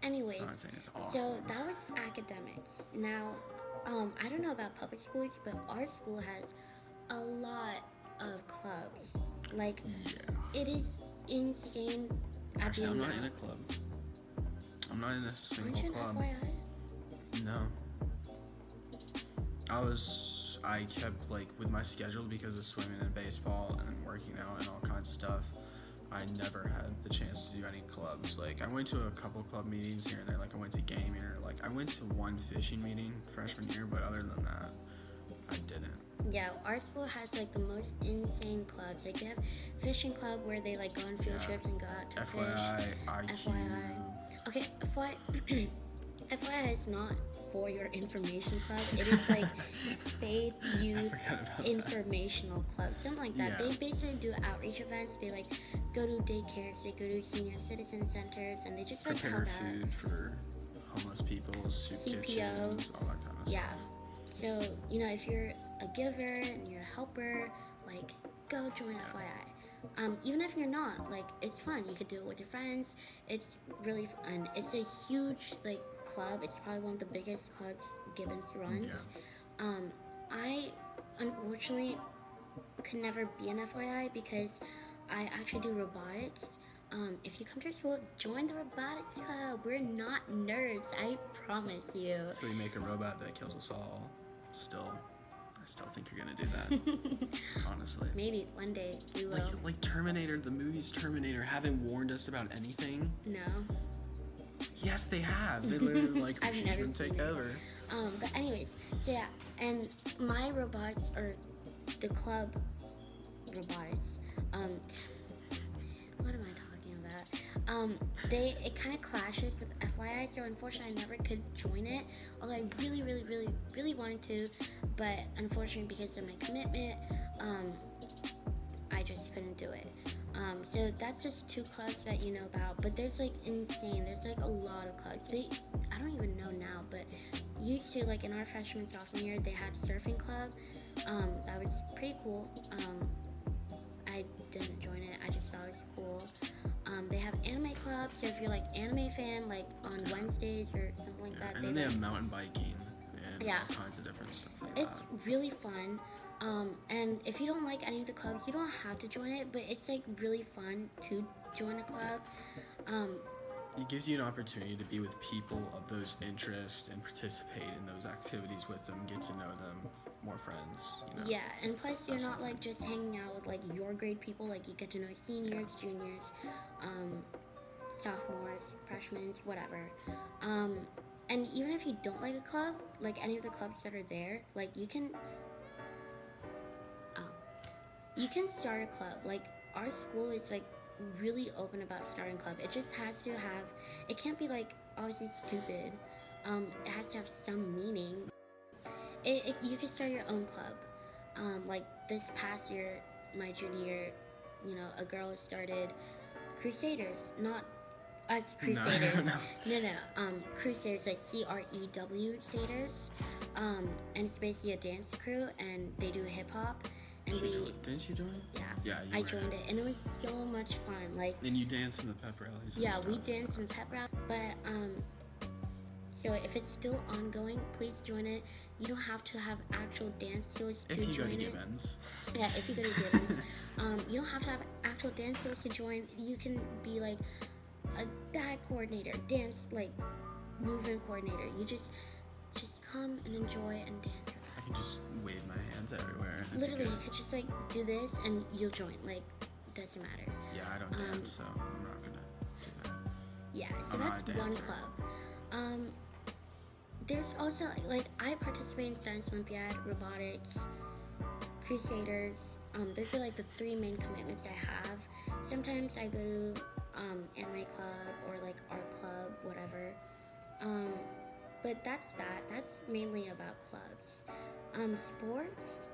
Anyways, So I'm saying it's so awesome. that was academics. Now, I don't know about public schools, but our school has a lot of clubs. Like, Yeah. it is insane at the Actually, I'm not in amount. a club. I'm not in a Aren't single you an club. FYI? No. I kept like with my schedule because of swimming and baseball and working out and all kinds of stuff. I never had the chance to do any clubs. Like I went to a couple club meetings here and there. Like I went to gaming or like I went to one fishing meeting freshman year, but other than that, I didn't. Yeah, our school has like the most insane clubs. Like they have fishing club where they like go on field trips and go out to FYI, fish. IQ. FYI. Okay, FYI. FYI is not for your information club. It is like faith youth informational club, something like that. Yeah. They basically do outreach events. They like go to daycares, they go to senior citizen centers, and they just like Prepare help food out. for homeless people, soup CPO. kitchens, all that kind of Yeah. stuff. So, if you're a giver and you're a helper, like, go join FYI. Even if you're not, like, it's fun. You could do it with your friends. It's really fun. It's a huge, like, club. It's probably one of the biggest clubs Gibbons runs. Yeah. I, unfortunately, could never be an FYI because I actually do robotics. If you come to school, join the robotics club. We're not nerds, I promise you. So you make a robot that kills us all. I still think you're gonna do that. Honestly. Maybe one day we will. Like Terminator, the movie's Terminator, haven't warned us about anything. No. Yes, they have. They literally like I've she's never gonna take seen it. over. But anyways, so yeah, and my robots or the club robotics. What am I talking about? It kind of clashes with FYI, so unfortunately I never could join it. Although I really, really, really, really wanted to, but unfortunately because of my commitment, I just couldn't do it. So that's just 2 clubs that you know about, but there's like insane. There's like a lot of clubs. I don't even know now, but used to, like in our freshman sophomore year, they had surfing club. That was pretty cool. I didn't join it. I just thought it was cool. They have anime club, so if you're like anime fan, like on Wednesdays or something like that, And then they have mountain biking and all kinds of different stuff like it's that. really fun. And if you don't like any of the clubs, you don't have to join it, but it's like really fun to join a club. It gives you an opportunity to be with people of those interests and participate in those activities with them, get to know them, more friends. Yeah, and plus you're not like just hanging out with like your grade people. Like you get to know seniors, juniors, sophomores, freshmen, whatever. And even if you don't like a club, like any of the clubs that are there, like you can start a club. Like our school is like really open about starting club. It just has to have, it can't be like obviously stupid. It has to have some meaning. You could start your own club. Like this past year, my junior year, a girl started Crusaders, not us Crusaders. No. Crusaders, like CREW Saders. And it's basically a dance crew, and they do hip hop. And didn't you join it? Yeah, I joined it, and it was so much fun. Like, and you danced in the pep rallies. Yeah, we danced in pep rally. But so if it's still ongoing, please join it. You don't have to have actual dance skills to join it. If you go to Gibbons. Yeah, if you go to Gibbons, you don't have to have actual dance skills to join. You can be like a dad coordinator, dance like movement coordinator. You just come and enjoy and dance. I can just wave my hands everywhere. Literally, you could just like do this and you'll join. Like, doesn't matter. Yeah, I don't dance, so I'm not gonna do that. Yeah, so that's one club. There's also like I participate in Science Olympiad, robotics, Crusaders. Those are like the 3 main commitments I have. Sometimes I go to anime club or like art club, whatever. But that's that. That's mainly about clubs. Sports,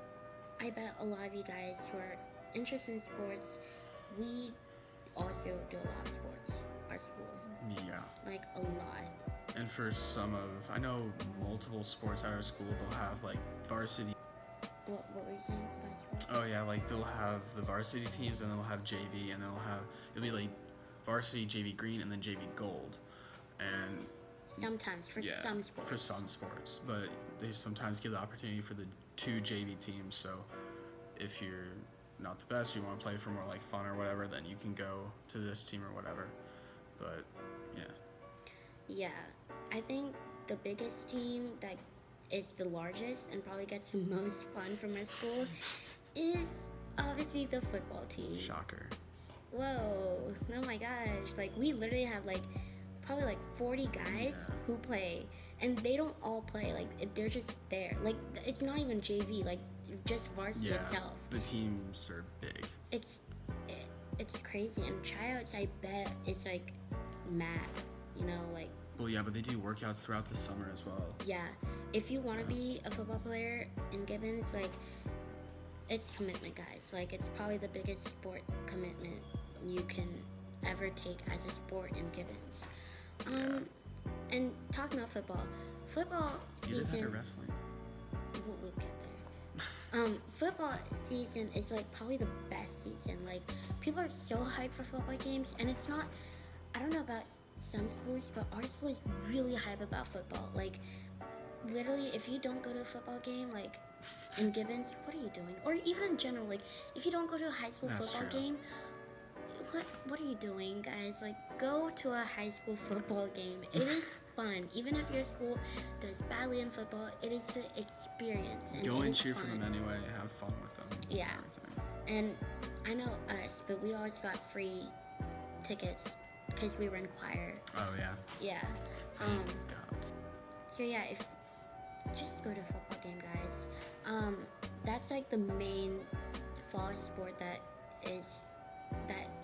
I bet a lot of you guys who are interested in sports, we also do a lot of sports, our school. Yeah. Like a lot. And for I know multiple sports at our school, they'll have like varsity. What were you saying about sports? Oh yeah, like they'll have the varsity teams and they'll have JV and it'll be like varsity, JV green, and then JV gold. and Sometimes for yeah, some sports. for some sports, but they sometimes give the opportunity for the 2 JV teams. So if you're not the best, you want to play for more like fun or whatever, then you can go to this team or whatever. But yeah. Yeah, I think the biggest team that is the largest and probably gets the most fun from our school is obviously the football team. Shocker. Whoa, oh my gosh. Like, we literally have like probably like 40 guys who play, and they don't all play. Like, they're just there. Like, it's not even JV, like, just varsity itself. The teams are big. It's crazy. And tryouts, I bet it's like mad, you know, like. Well, yeah, but they do workouts throughout the summer as well. Yeah, if you want to be a football player in Gibbons, like, it's commitment, guys. Like, it's probably the biggest sport commitment you can ever take as a sport in Gibbons. And talking about football You season. did better wrestling. We'll get there. Football season is like probably the best season. Like, people are so hyped for football games, and it's not. I don't know about some schools, but our school is really hype about football. Like, literally, if you don't go to a football game, like in Gibbons, what are you doing? Or even in general, like, if you don't go to a high school football game, what are you doing, guys? Like, go to a high school football game. It is fun. Even if your school does badly in football, it is the experience. And go and cheer fun. for them anyway. Have fun with them. Yeah. And I know us, but we always got free tickets because we were in choir. Oh yeah. Yeah. Thank God. So yeah, if just go to a football game, guys. That's like the main fall sport that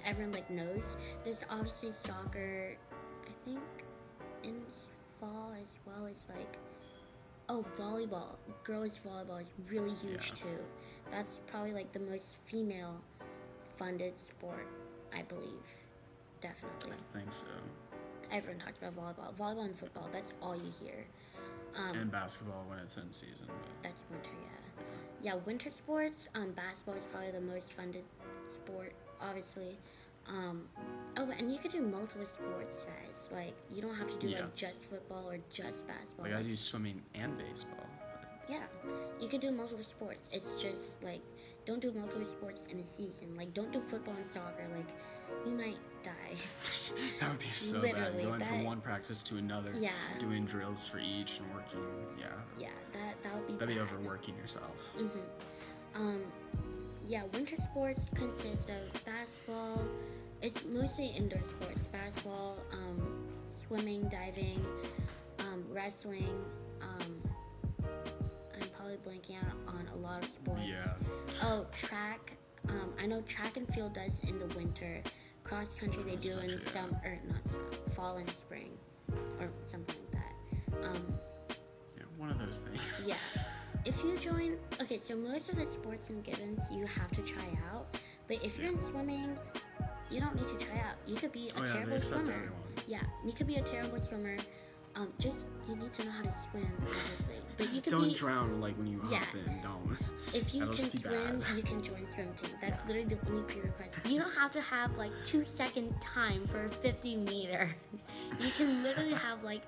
everyone like knows. There's obviously soccer. I think in fall as well as like volleyball. Girls volleyball is really huge too. That's probably like the most female funded sport, I believe. Definitely. I think so. Everyone talks about volleyball. Volleyball and football, that's all you hear. And basketball when it's in season. That's winter, yeah. Yeah, winter sports, basketball is probably the most funded sport, obviously. And you could do multiple sports, guys. Like, you don't have to do like just football or just basketball. Like, I do swimming and baseball. Yeah, you can do multiple sports. It's just like, don't do multiple sports in a season. Like, don't do football and soccer. Like, you might die. That would be so bad. Going from one practice to another. Yeah. Doing drills for each and working. Yeah. Yeah, that would be That'd be bad. overworking yourself. Yeah, winter sports consist of basketball. It's mostly indoor sports. Basketball, swimming, diving, wrestling. I'm probably blanking out on a lot of sports. Yeah. Oh, track. I know track and field does in the winter. Cross country they do in fall and spring, or something like that. Yeah, one of those things. Yeah. If you join, okay, so most of the sports in Gibbons you have to try out, but if you're in swimming, you don't need to try out. You could be a terrible swimmer. Everyone. Yeah, you could be a terrible swimmer. Just you need to know how to swim, obviously. But you could don't drown like when you hop in. Don't. If you can swim, you can join swim team. That's literally the only prerequisite. You don't have to have like 2-second time for a 50-meter. You can literally have like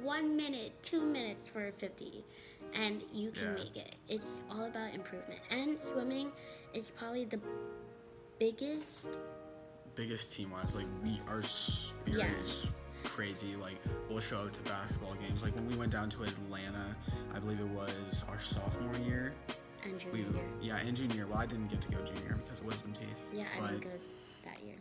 1 minute, 2 minutes for a 50, and you can make it. It's all about improvement. And swimming is probably the biggest team-wise. Like, our spirit is crazy. Like, we'll show up to basketball games. Like, when we went down to Atlanta, I believe it was our sophomore year. And junior year. Yeah, and junior year. Well, I didn't get to go junior because of wisdom teeth. Yeah, I didn't go that year.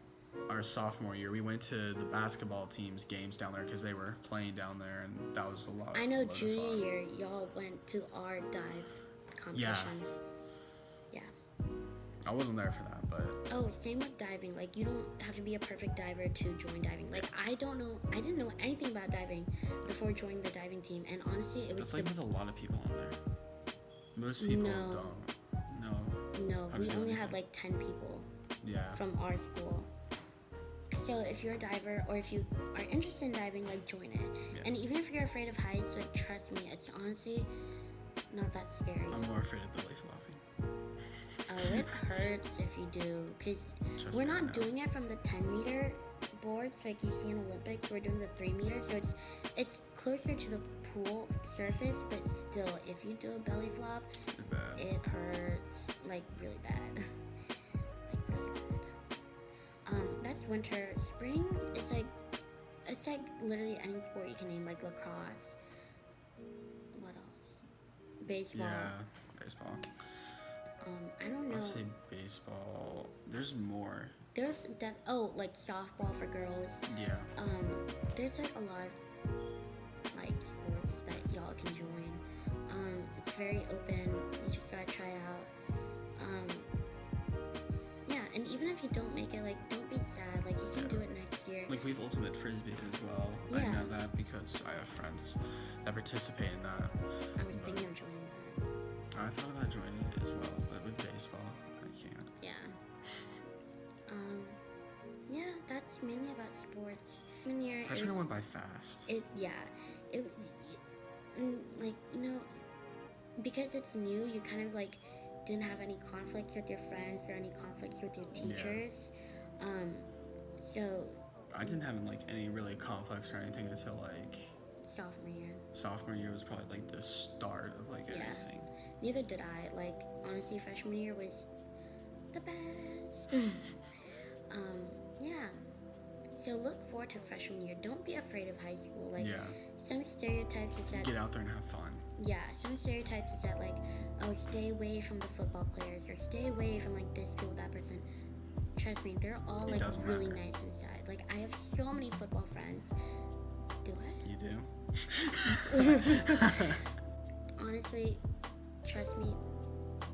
Our sophomore year, we went to the basketball team's games down there because they were playing down there, and that was a lot. I know junior year, y'all went to our dive competition. Yeah. I wasn't there for that, but... Oh, same with diving. Like, you don't have to be a perfect diver to join diving. Like, I didn't know anything about diving before joining the diving team, and honestly, it was... That's like with a lot of people on there. Most people don't. No, we only had like 10 people from our school. So if you're a diver, or if you are interested in diving, like, join it. Yeah. And even if you're afraid of heights, like, trust me, it's honestly not that scary. I'm more afraid of belly flopping. Oh, it hurts if you do, because we're not doing it from the 10-meter boards like you see in Olympics. We're doing the 3 meters, so it's closer to the pool surface, but still, if you do a belly flop, it hurts like really bad. Like really bad. That's winter. Spring is like, it's like literally any sport you can name, like lacrosse. What else? Baseball. Yeah, baseball. I don't know. I'd say baseball. There's more. There's like softball for girls. Yeah. There's like a lot of like sports that y'all can join. It's very open. You just gotta try out. Yeah, and even if you don't make it, like, don't be sad. Like, you can do it next year. Like, we have ultimate frisbee as well. Yeah. I know that because I have friends that participate in that. I was thinking of joining that. I thought about joining it as well, but with baseball, I can't. Yeah. Yeah, that's mainly about sports. Freshman year went by fast. Like, you know, because it's new, you kind of like didn't have any conflicts with your friends or any conflicts with your teachers. Yeah. So I didn't have like any really conflicts or anything until like sophomore year. Sophomore year was probably like the start of like everything. Neither did I. Like, honestly, freshman year was the best. Yeah. So look forward to freshman year. Don't be afraid of high school. Like, some stereotypes is that... Get out there and have fun. Yeah, some stereotypes is that, like, oh, stay away from the football players, or stay away from, like, this people, that person. Trust me, they're all, like, really nice inside. Like, I have so many football friends. Do I? You do? Honestly, trust me,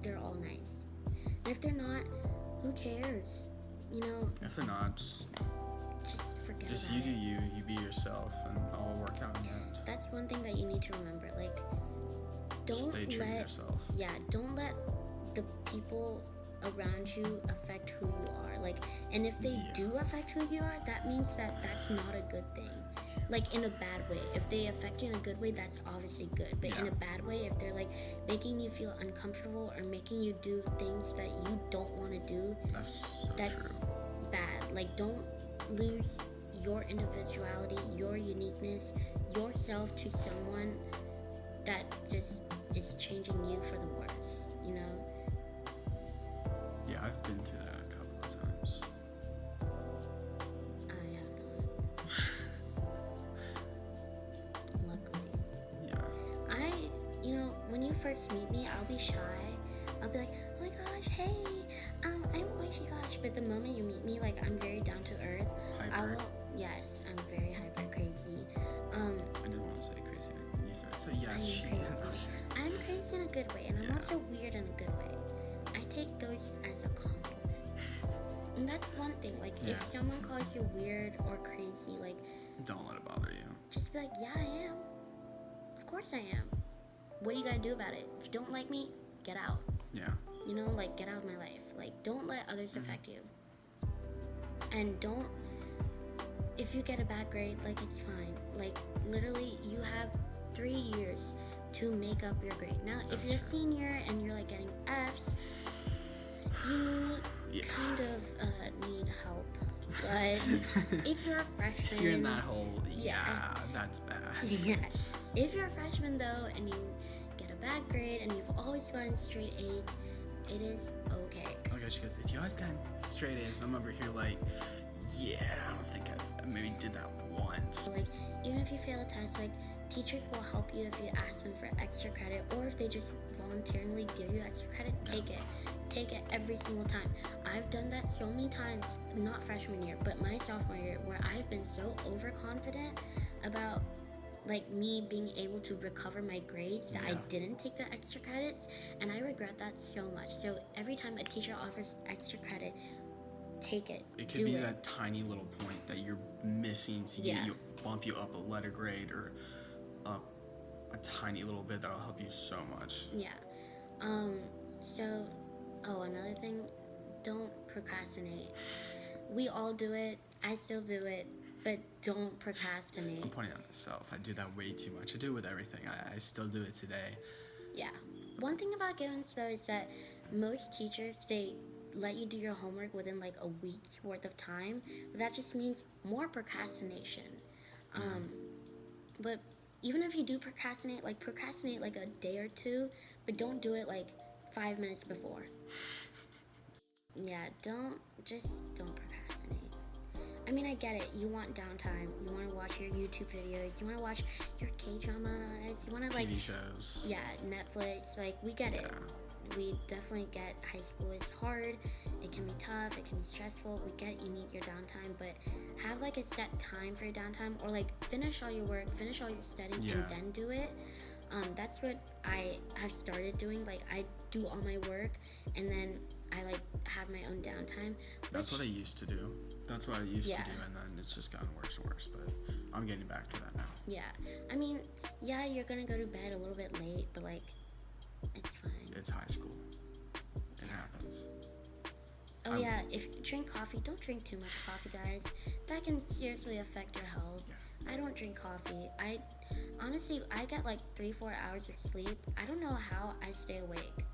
they're all nice. And if they're not, who cares? You know? If they're not, just forget about it. Just you do you be yourself, and all will work out in the end. That's one thing that you need to remember. Like, don't stay true to yourself. Yeah, don't let the people around you affect who you are. Like, and if they do affect who you are, that means that that's not a good thing. Like, in a bad way. If they affect you in a good way, that's obviously good. But in a bad way, if they're like making you feel uncomfortable or making you do things that you don't want to do, that's true. Bad. Like, don't lose your individuality, your uniqueness, yourself to someone that just is changing you for the worse, you know? Yeah, I've been through that a couple of times. I have not. Luckily. Yeah. You know, when you first meet me, I'll be shy. I'll be like, oh my gosh, hey, I'm Oishi gosh. But the moment you meet me, like, I'm very down to earth. Hyper. Yes, I'm very hyper crazy. I didn't want to say crazy. You said it, so yes, I'm crazy. I'm crazy in a good way, and I'm also weird in a good way. I take those as a compliment. And that's one thing. Like, if someone calls you weird or crazy, like, don't let it bother you. Just be like, yeah, I am. Of course I am. What are you gonna do about it? If you don't like me, get out. Yeah. You know, like, get out of my life. Like, don't let others affect you. And don't, if you get a bad grade, like, it's fine. Like, literally, you have 3 years to make up your grade. Now, if you're a senior and you're, like, getting Fs, you kind of need help. But if you're a freshman... If you're in that hole, that's bad. Yeah. If you're a freshman, though, and you get a bad grade and you've always gotten straight A's, it is okay. Okay, she goes, if you always got straight A's, I'm over here like, I don't think I maybe did that once. Like, even if you fail a test, like, teachers will help you if you ask them for extra credit, or if they just voluntarily give you extra credit, take it. Take it every single time. I've done that so many times, not freshman year, but my sophomore year, where I've been so overconfident about, like, me being able to recover my grades that I didn't take the extra credits, and I regret that so much. So every time a teacher offers extra credit, take it. It could be that tiny little point that you're missing to get you, bump you up a letter grade or up a tiny little bit that'll help you so much. Yeah. Another thing, don't procrastinate. We all do it. I still do it. But don't procrastinate. I'm pointing at myself. I do that way too much. I do it with everything. I still do it today. Yeah. One thing about givens, though, is that most teachers, they let you do your homework within like a week's worth of time, but that just means more procrastination. But even if you do procrastinate like a day or two, but don't do it like 5 minutes before. Yeah, don't procrastinate. I mean, I get it. You want downtime. You want to watch your YouTube videos. You want to watch your K-dramas. You want to like TV shows. Yeah, Netflix. Like, we get it. We definitely get high school is hard. It can be tough. It can be stressful. We get you need your downtime, but have like a set time for your downtime, or like finish all your work, finish all your studying, and then do it. That's what I have started doing. Like, I do all my work, and then I like have my own downtime. That's what I used to do. That's what I used to do, and then it's just gotten worse and worse. But I'm getting back to that now. Yeah, I mean, yeah, you're gonna go to bed a little bit late, but like, it's fine. It's high school. It happens. Oh yeah, if you drink coffee, don't drink too much coffee, guys. That can seriously affect your health. Yeah. I don't drink coffee. I honestly get like 3-4 hours of sleep. I don't know how I stay awake.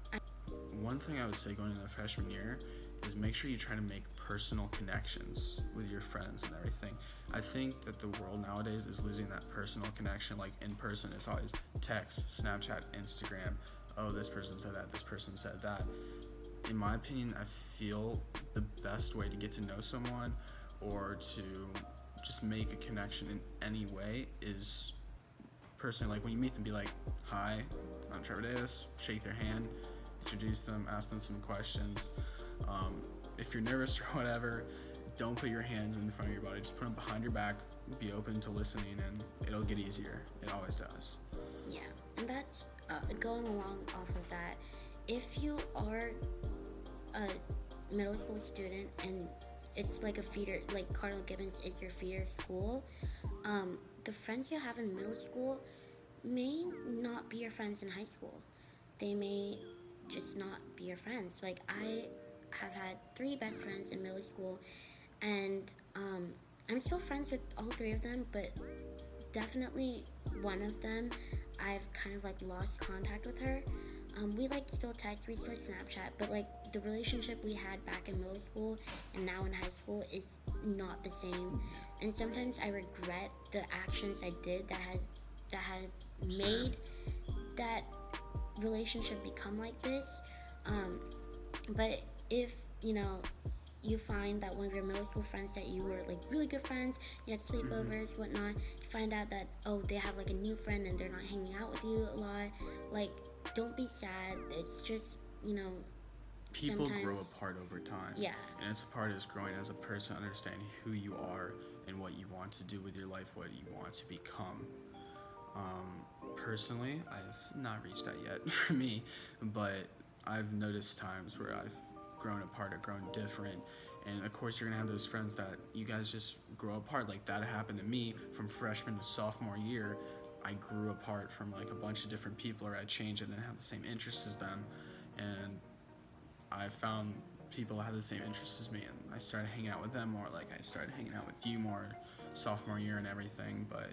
One thing I would say going into the freshman year is make sure you try to make personal connections with your friends and everything. I think that the world nowadays is losing that personal connection. Like, in person, it's always text, Snapchat, Instagram. Oh, this person said that, this person said that. In my opinion, I feel the best way to get to know someone or to just make a connection in any way is personally. Like, when you meet them, be like, hi, I'm Trevor Davis, shake their hand, introduce them, ask them some questions. If you're nervous or whatever, don't put your hands in front of your body. Just put them behind your back, be open to listening, and it'll get easier. It always does. Yeah, and that's going along off of that. If you are a middle school student and it's like a feeder, like Cardinal Gibbons is your feeder school, the friends you have in middle school may not be your friends in high school. They may just not be your friends. Like, I have had 3 best friends in middle school, and I'm still friends with all 3 of them, but definitely one of them, I've kind of like lost contact with her. We like still text, we still Snapchat, but like the relationship we had back in middle school and now in high school is not the same. And sometimes I regret the actions I did that has made that relationship become like this. But if you find that one of your middle school friends that you were like really good friends, you had sleepovers, whatnot, you find out that they have like a new friend and they're not hanging out with you a lot, like, don't be sad. It's just people grow apart over time. Yeah. And it's a part of growing as a person, understanding who you are and what you want to do with your life, what you want to become. Personally, I've not reached that yet for me, but I've noticed times where I've grown apart or grown different, and of course you're gonna have those friends that you guys just grow apart. Like, that happened to me from freshman to sophomore year. I grew apart from like a bunch of different people, or I changed and didn't have the same interests as them, and I found people that had the same interests as me, and I started hanging out with them more. Like, I started hanging out with you more sophomore year and everything. But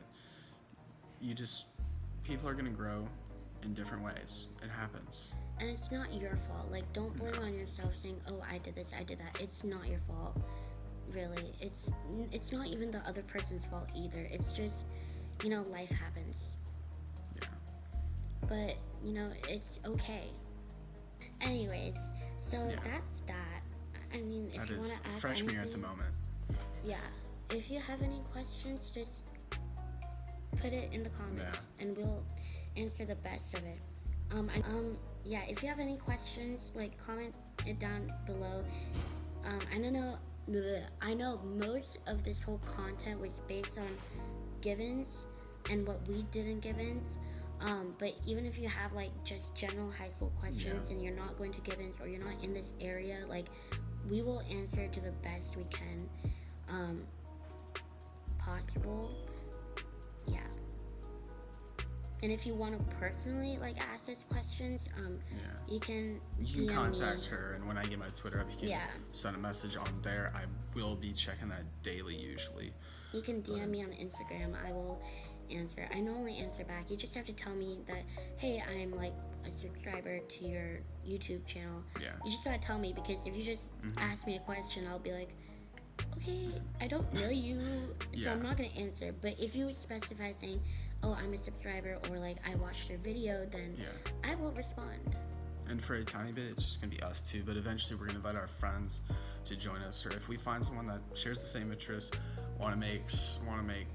people are gonna grow in different ways. It happens. And it's not your fault. Like, don't blame on yourself saying, oh, I did this, I did that. It's not your fault, really. It's not even the other person's fault either. It's just, life happens. Yeah. But, it's okay. Anyways, so that's that. I mean, if you want to ask freshman year anything, at the moment. Yeah. If you have any questions, just put it in the comments and we'll answer the best of it. If you have any questions, like, comment it down below. I know most of this whole content was based on Gibbons and what we did in Gibbons. But even if you have like just general high school questions and you're not going to Gibbons or you're not in this area, like, we will answer to the best we can possible. Yeah. And if you want to personally like ask us questions, you can contact me. her, and when I get my Twitter up, you can send a message on there. I will be checking that daily usually. You can DM me on Instagram. I will answer. I normally answer back. You just have to tell me that, hey, I'm like a subscriber to your YouTube channel. Yeah. You just gotta tell me, because if you just ask me a question, I'll be like, okay, I don't know you, so I'm not gonna answer. But if you specify saying, oh, I'm a subscriber, or like I watched your video, then I will respond. And for a tiny bit, it's just gonna be us two. But eventually, we're gonna invite our friends to join us, or if we find someone that shares the same interests, want to make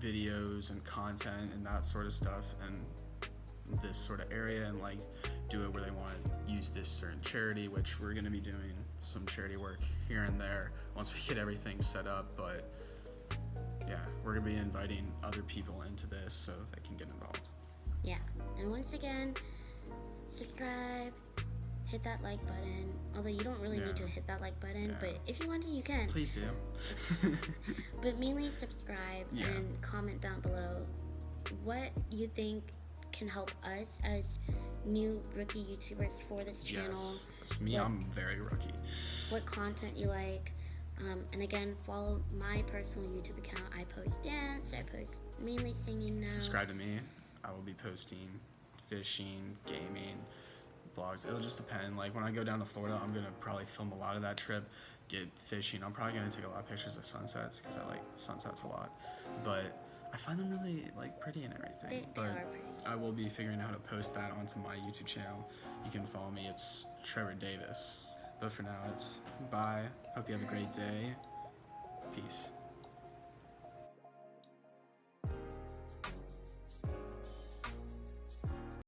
videos and content and that sort of stuff, and this sort of area, and like do it where they want to use this certain charity, which we're gonna be doing some charity work here and there once we get everything set up. But yeah, we're gonna be inviting other people into this so they can get involved. Yeah, and once again, subscribe, hit that like button. Although you don't really need to hit that like button, but if you want to, you can. Please do. But mainly subscribe and comment down below what you think can help us as new rookie YouTubers for this channel. Yes, that's me. I'm very rookie. What content you like. And again, follow my personal YouTube account. I post dance, I post mainly singing now. Subscribe to me. I will be posting fishing, gaming, vlogs. It'll just depend. Like when I go down to Florida, I'm gonna probably film a lot of that trip, get fishing. I'm probably gonna take a lot of pictures of sunsets because I like sunsets a lot. But I find them really like pretty and everything. They are pretty. I will be figuring out how to post that onto my YouTube channel. You can follow me. It's Trevor Davis. But for now, it's bye. Hope you have a great day. Peace.